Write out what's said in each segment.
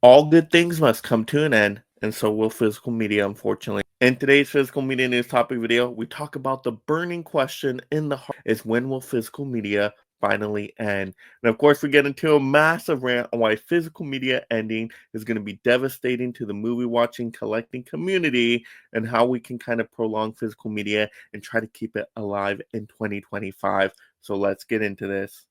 All good things must come to an end, and so will physical media, unfortunately. In today's physical media news topic video, we talk about the burning question in the heart is when will physical media finally end? And of course, we get into a massive rant on why physical media ending is going to be devastating to the movie watching, collecting community, and how we can kind of prolong physical media and try to keep it alive in 2025. So let's get into this.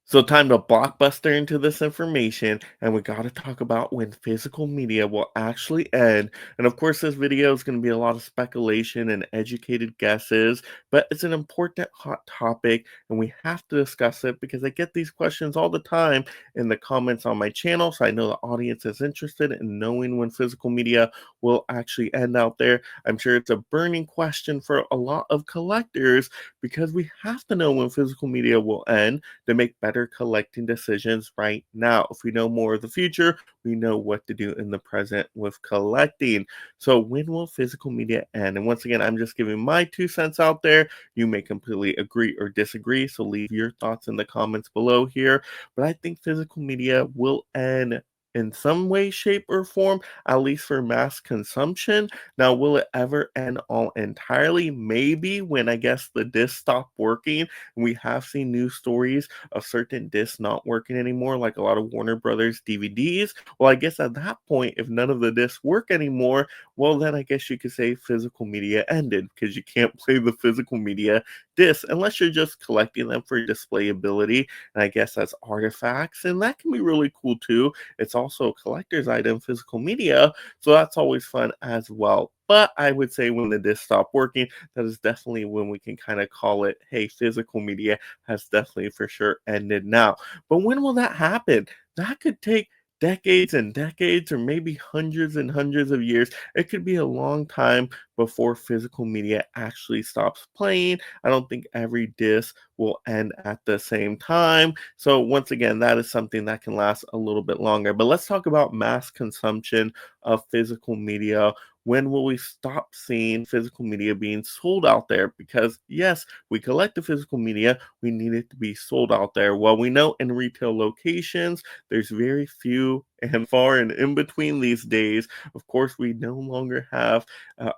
So time to blockbuster into this information, and we got to talk about when physical media will actually end. And of course, this video is going to be a lot of speculation and educated guesses, but it's an important hot topic, and we have to discuss it because I get these questions all the time in the comments on my channel. So I know the audience is interested in knowing when physical media will actually end out there. I'm sure it's a burning question for a lot of collectors because we have to know when physical media will end to make better collecting decisions right now. If we know more of the future, we know what to do in the present with collecting. So, when will physical media end? And once again, I'm just giving my 2 cents out there. You may completely agree or disagree. So, leave your thoughts in the comments below here. But I think physical media will end in some way, shape, or form, at least for mass consumption. Now, will it ever end all entirely? Maybe when I guess the disc stop working. We have seen news stories of certain discs not working anymore, like a lot of Warner Brothers DVDs. Well, I guess at that point, if none of the discs work anymore, well, then I guess you could say physical media ended because you can't play the physical media discs unless you're just collecting them for displayability. And I guess that's artifacts, and that can be really cool too. It's also a collector's item, physical media, so that's always fun as well. But I would say when the discs stop working, that is definitely when we can kind of call it, hey, physical media has definitely for sure ended now. But when will that happen? That could take decades and decades, or maybe hundreds and hundreds of years. It could be a long time before physical media actually stops playing. I don't think every disc will end at the same time. So, once again, that is something that can last a little bit longer. But let's talk about mass consumption of physical media. When will we stop seeing physical media being sold out there? Because, yes, we collect the physical media, we need it to be sold out there. Well, we know in retail locations, there's very few and far and in between these days. Of course, we no longer have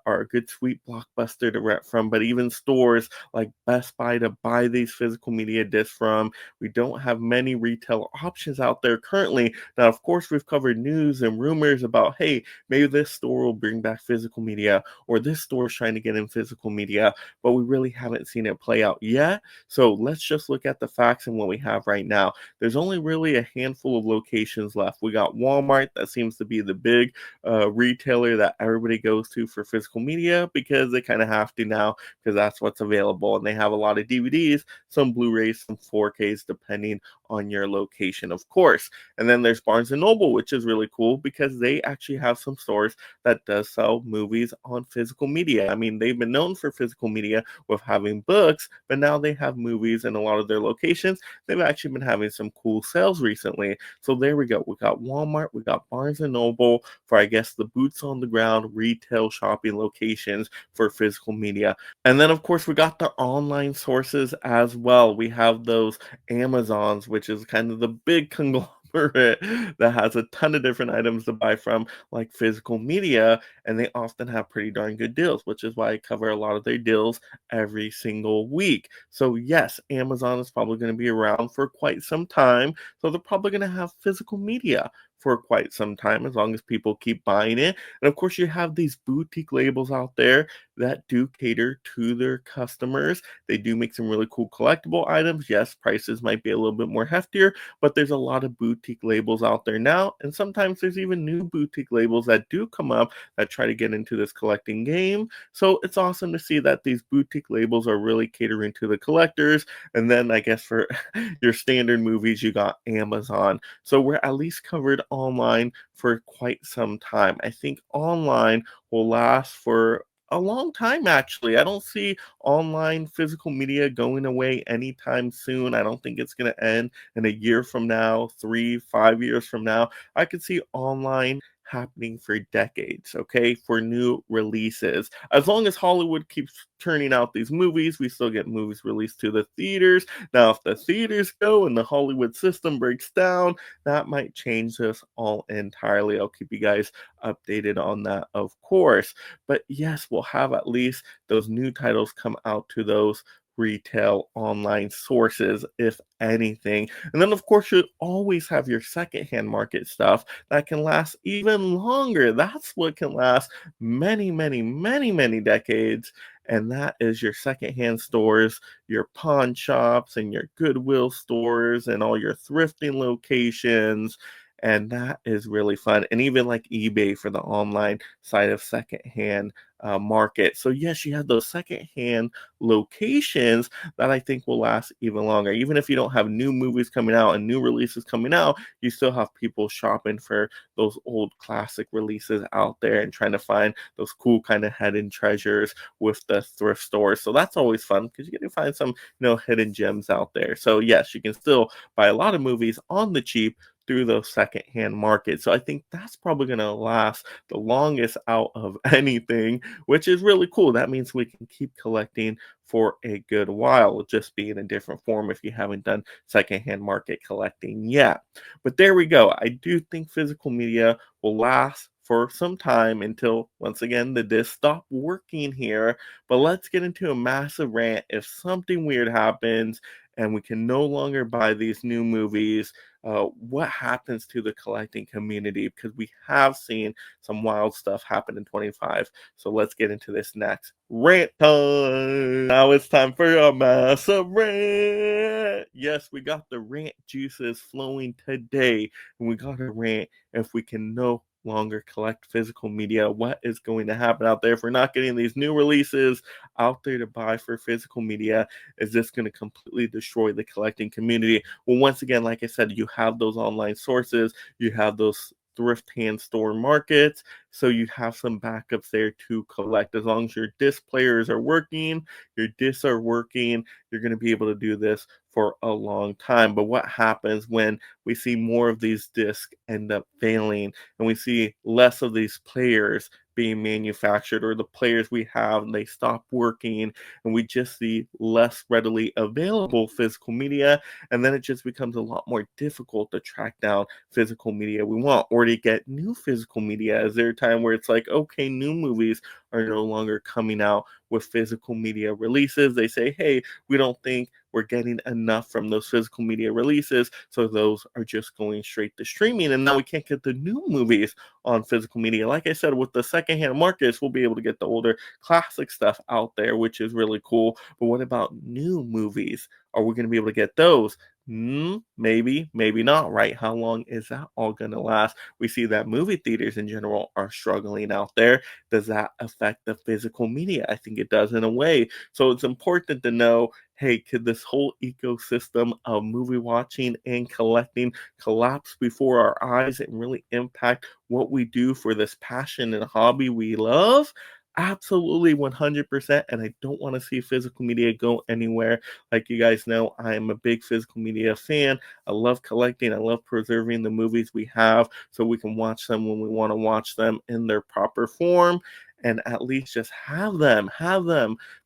our good sweet blockbuster to rent from, but even stores like Best Buy to buy these physical media discs from. We don't have many retail options out there currently. Now, of course, we've covered news and rumors about, hey, maybe this store will bring back physical media, or this store is trying to get in physical media, but we really haven't seen it play out yet. So let's just look at the facts and what we have right now. There's only really a handful of locations left. We got Walmart, that seems to be the big retailer that everybody goes to for physical media because they kind of have to now because that's what's available. And they have a lot of DVDs, some Blu rays, some 4Ks, depending on your location, of course. And then there's Barnes and Noble, which is really cool because they actually have some stores that does sell movies on physical media. I mean, they've been known for physical media with having books, but now they have movies in a lot of their locations. They've actually been having some cool sales recently. So there we go. We got Walmart, we got Barnes and Noble for I guess the boots on the ground retail shopping locations for physical media. And then of course we got the online sources as well. We have those Amazons, which is kind of the big conglomerate that has a ton of different items to buy from, like physical media, and they often have pretty darn good deals, which is why I cover a lot of their deals every single week. So, yes, Amazon is probably going to be around for quite some time. So, they're probably going to have physical media for quite some time as long as people keep buying it. And of course, you have these boutique labels out there that do cater to their customers. They do make some really cool collectible items. Yes, prices might be a little bit more heftier, but there's a lot of boutique labels out there now. And sometimes there's even new boutique labels that do come up that try to get into this collecting game. So it's awesome to see that these boutique labels are really catering to the collectors. And then I guess for your standard movies, you got Amazon. So we're at least covered online for quite some time. I think online will last for a long time actually. I don't see online physical media going away anytime soon. I don't think it's going to end in a year from now, 3, 5 years from now. I could see online happening for decades, okay, for new releases. As long as Hollywood keeps turning out these movies, we still get movies released to the theaters. Now, if the theaters go and the Hollywood system breaks down, that might change this all entirely. I'll keep you guys updated on that, of course. But yes, we'll have at least those new titles come out to those retail online sources, if anything. And then, of course, you always have your secondhand market stuff that can last even longer. That's what can last many, many, many, many decades. And that is your secondhand stores, your pawn shops, and your Goodwill stores, and all your thrifting locations. And that is really fun. And even like eBay for the online side of secondhand market. So, yes, you have those secondhand locations that I think will last even longer. Even if you don't have new movies coming out and new releases coming out, you still have people shopping for those old classic releases out there and trying to find those cool kind of hidden treasures with the thrift stores. So that's always fun because you get to find some, hidden gems out there. So yes, you can still buy a lot of movies on the cheap through those secondhand markets. So I think that's probably going to last the longest out of anything, which is really cool. That means we can keep collecting for a good while, just be in a different form if you haven't done secondhand market collecting yet. But there we go. I do think physical media will last for some time until, once again, the discs stop working here. But let's get into a massive rant. If something weird happens and we can no longer buy these new movies, what happens to the collecting community? Because we have seen some wild stuff happen in 25. So let's get into this next. Rant time! Now it's time for a massive rant! Yes, we got the rant juices flowing today. And we got a rant if we can no longer collect physical media. What is going to happen out there if we're not getting these new releases out there to buy for physical media? Is this going to completely destroy the collecting community? Well, once again, like I said, you have those online sources, you have those thrift hand store markets, so you have some backups there to collect. As long as your disc players are working, your discs are working, you're going to be able to do this for a long time. But what happens when we see more of these discs end up failing and we see less of these players being manufactured, or the players we have, they stop working, and we just see less readily available physical media, and then it just becomes a lot more difficult to track down physical media we want or to get new physical media? Is there a time where it's like, okay, new movies are no longer coming out with physical media releases? They say, hey, we don't think we're getting enough from those physical media releases, so those are just going straight to streaming, and now we can't get the new movies on physical media. Like I said, with the secondhand markets, we'll be able to get the older classic stuff out there, which is really cool. But what about new movies? Are we going to be able to get those? Maybe, maybe not, right? How long is that all going to last? We see that movie theaters in general are struggling out there. Does that affect the physical media? I think it does in a way. So it's important to know, hey, could this whole ecosystem of movie watching and collecting collapse before our eyes and really impact what we do for this passion and hobby we love? Absolutely 100%. And I don't want to see physical media go anywhere. Like you guys know, I am a big physical media fan. I love collecting, I love preserving the movies we have so we can watch them when we want to watch them in their proper form, and at least just have them,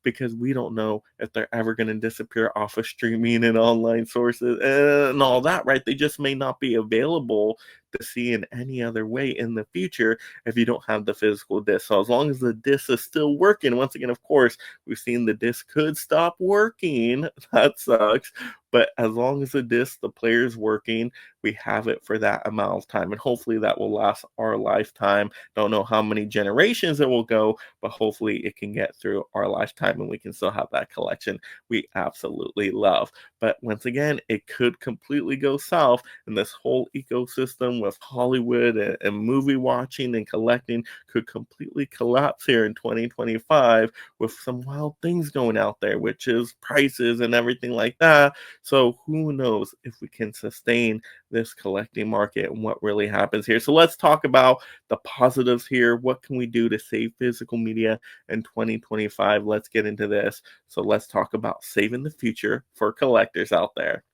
because we don't know if they're ever going to disappear off of streaming and online sources and all that, right? They just may not be available to see in any other way in the future if you don't have the physical disc. So as long as the disc is still working, once again, of course, we've seen the disc could stop working. That sucks. But as long as the disc, the player's working, we have it for that amount of time. And hopefully that will last our lifetime. Don't know how many generations it will go, but hopefully it can get through our lifetime and we can still have that collection we absolutely love. But once again, it could completely go south, and this whole ecosystem with Hollywood and movie watching and collecting could completely collapse here in 2025 with some wild things going out there, which is prices and everything like that. So who knows if we can sustain this collecting market and what really happens here. So let's talk about the positives here. What can we do to save physical media in 2025? Let's get into this. So let's talk about saving the future for collectors out there.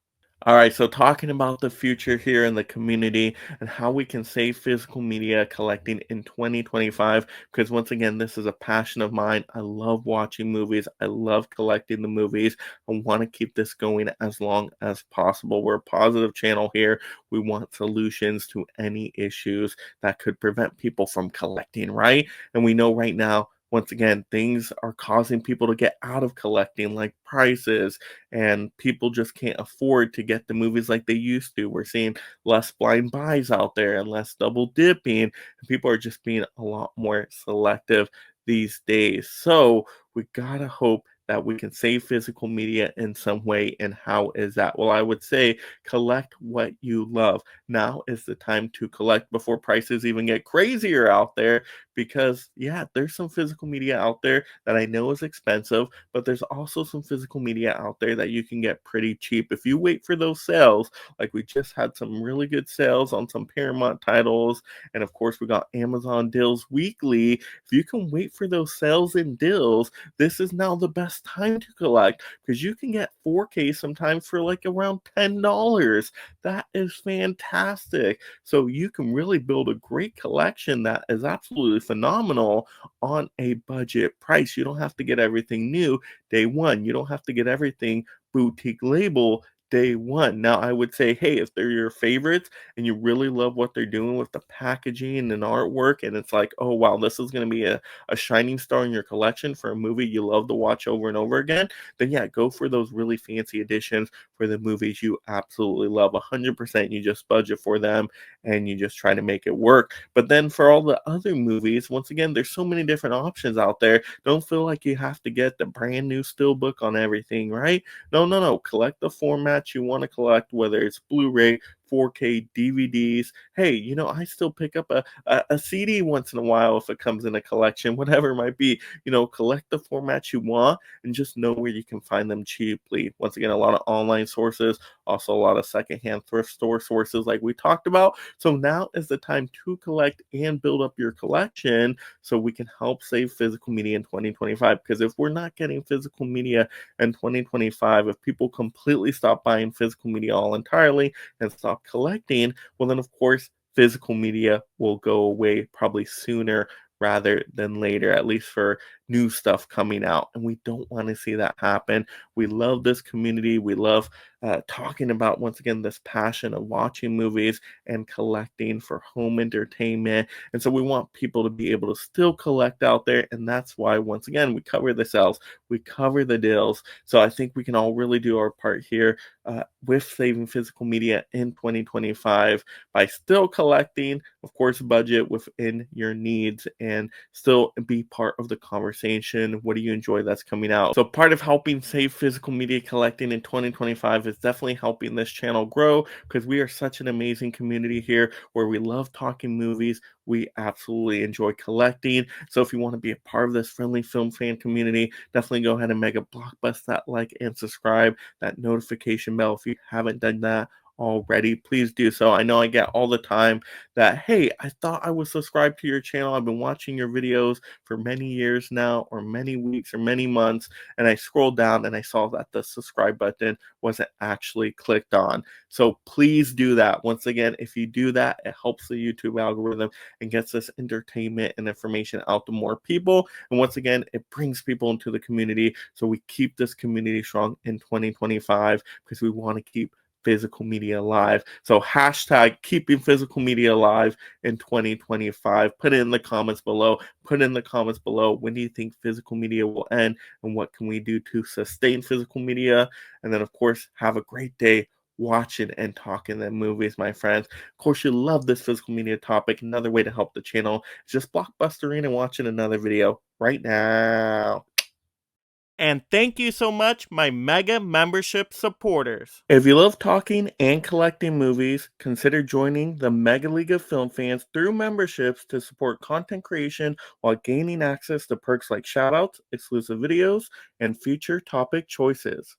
All right, so talking about the future here in the community and how we can save physical media collecting in 2025, because once again, this is a passion of mine. I love watching movies, I love collecting the movies. I want to keep this going as long as possible. We're a positive channel here. We want solutions to any issues that could prevent people from collecting, right? And we know right now, once again, things are causing people to get out of collecting, like prices, and people just can't afford to get the movies like they used to. We're seeing less blind buys out there and less double dipping, and people are just being a lot more selective these days. So we gotta hope that we can save physical media in some way. And how is that? Well, I would say collect what you love. Now is the time to collect before prices even get crazier out there, because yeah, there's some physical media out there that I know is expensive, but there's also some physical media out there that you can get pretty cheap if you wait for those sales. Like we just had some really good sales on some Paramount titles, and of course we got Amazon deals weekly. If you can wait for those sales and deals, this is now the best time to collect, because you can get 4K sometimes for like around $10. That is fantastic. So you can really build a great collection that is absolutely phenomenal on a budget price. You don't have to get everything new day one. You don't have to get everything boutique label day one. Now, I would say, hey, if they're your favorites and you really love what they're doing with the packaging and artwork, and it's like, oh, wow, this is going to be a shining star in your collection for a movie you love to watch over and over again, then yeah, go for those really fancy editions for the movies you absolutely love. 100%, you just budget for them and you just try to make it work. But then for all the other movies, once again, there's so many different options out there. Don't feel like you have to get the brand new steelbook on everything, right? No, no, no. Collect the formats you want to collect, whether it's Blu-ray, 4K, DVDs. Hey, I still pick up a CD once in a while if it comes in a collection, whatever it might be. Collect the formats you want and just know where you can find them cheaply. Once again, a lot of online sources, also a lot of secondhand thrift store sources, like we talked about. So now is the time to collect and build up your collection so we can help save physical media in 2025. Because if we're not getting physical media in 2025, if people completely stop buying physical media all entirely and stop collecting, well, then of course, physical media will go away probably sooner rather than later, at least for new stuff coming out. And we don't want to see that happen. We love this community. We love talking about, once again, this passion of watching movies and collecting for home entertainment. And so we want people to be able to still collect out there. And that's why, once again, we cover the sales, we cover the deals. So I think we can all really do our part here with saving physical media in 2025 by still collecting, of course, budget within your needs and still be part of the conversation. What do you enjoy that's coming out? So part of helping save physical media collecting in 2025 is definitely helping this channel grow, because we are such an amazing community here where we love talking movies. We absolutely enjoy collecting. So if you want to be a part of this friendly film fan community, definitely go ahead and mega blockbuster that like and subscribe, that notification bell if you haven't done that already. Please do so. I know I get all the time that, hey, I thought I was subscribed to your channel. I've been watching your videos for many years now, or many weeks, or many months, and I scrolled down and I saw that the subscribe button wasn't actually clicked on. So please do that. Once again, if you do that, it helps the YouTube algorithm and gets this entertainment and information out to more people. And once again, it brings people into the community. So we keep this community strong in 2025, because we want to keep physical media alive. So hashtag keeping physical media alive in 2025. Put it in the comments below. Put in the comments below, when do you think physical media will end, and what can we do to sustain physical media? And then, of course, have a great day watching and talking the movies, my friends. Of course, you love this physical media topic. Another way to help the channel is just blockbustering and watching another video right now. And thank you so much, my mega membership supporters. If you love talking and collecting movies, consider joining the Mega League of Film Fans through memberships to support content creation while gaining access to perks like shoutouts, exclusive videos, and future topic choices.